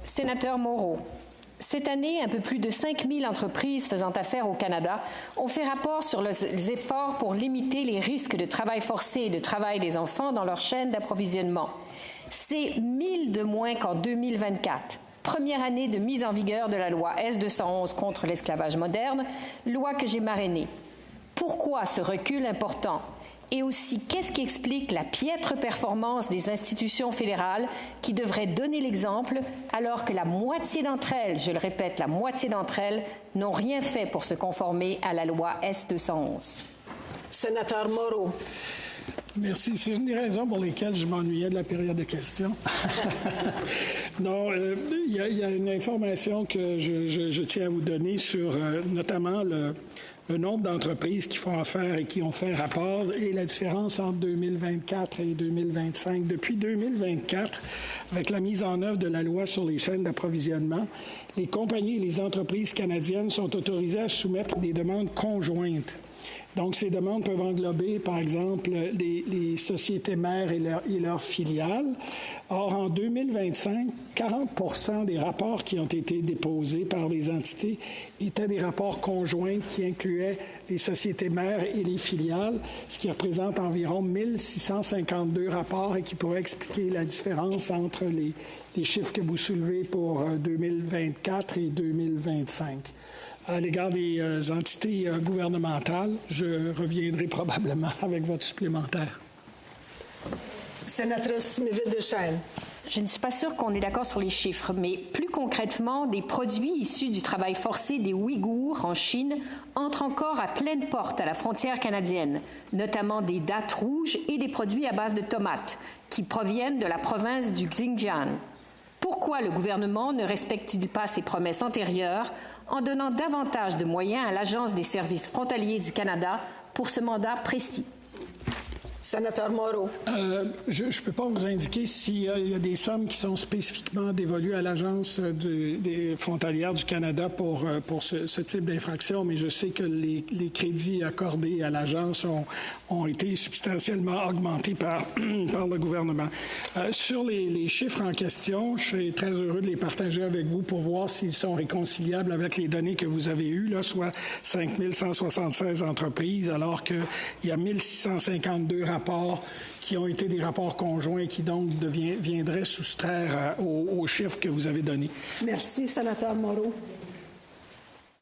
Sénateur Moreau, cette année, un peu plus de 5 000 entreprises faisant affaire au Canada ont fait rapport sur les efforts pour limiter les risques de travail forcé et de travail des enfants dans leur chaîne d'approvisionnement. C'est 1 000 de moins qu'en 2024. Première année de mise en vigueur de la loi S-211 contre l'esclavage moderne, loi que j'ai marrainée. Pourquoi ce recul important? Et aussi, qu'est-ce qui explique la piètre performance des institutions fédérales qui devraient donner l'exemple alors que la moitié d'entre elles, je le répète, la moitié d'entre elles n'ont rien fait pour se conformer à la loi S-211? Sénateur Moreau. Merci. C'est une des raisons pour lesquelles je m'ennuyais de la période de questions. Non, il y a une information que je tiens à vous donner sur notamment le nombre d'entreprises qui font affaire et qui ont fait rapport et la différence entre 2024 et 2025. Depuis 2024, avec la mise en œuvre de la loi sur les chaînes d'approvisionnement, les compagnies et les entreprises canadiennes sont autorisées à soumettre des demandes conjointes. Donc, ces demandes peuvent englober, par exemple, les sociétés mères et leurs filiales. Or, en 2025, 40 des rapports qui ont été déposés par les entités étaient des rapports conjoints qui incluaient les sociétés mères et les filiales, ce qui représente environ 1 652 rapports et qui pourrait expliquer la différence entre les chiffres que vous soulevez pour 2024 et 2025. À l'égard des entités gouvernementales, je reviendrai probablement avec votre supplémentaire. Sénatrice Smith-Deschênes. Je ne suis pas sûre qu'on est d'accord sur les chiffres, mais plus concrètement, des produits issus du travail forcé des Ouïghours en Chine entrent encore à pleine porte à la frontière canadienne, notamment des dattes rouges et des produits à base de tomates qui proviennent de la province du Xinjiang. Pourquoi le gouvernement ne respecte-t-il pas ses promesses antérieures en donnant davantage de moyens à l'Agence des services frontaliers du Canada pour ce mandat précis? Sénateur Moreau. Je ne peux pas vous indiquer s'il y a des sommes qui sont spécifiquement dévolues à l'Agence des frontalières du Canada pour ce type d'infraction, mais je sais que les crédits accordés à l'Agence ont été substantiellement augmentés par le gouvernement. Sur les chiffres en question, je serais très heureux de les partager avec vous pour voir s'ils sont réconciliables avec les données que vous avez eues, là, soit 5 176 entreprises, alors qu'il y a 1 652 rapports qui ont été des rapports conjoints qui donc viendraient soustraire aux chiffres que vous avez donnés. Merci, sénateur Moreau.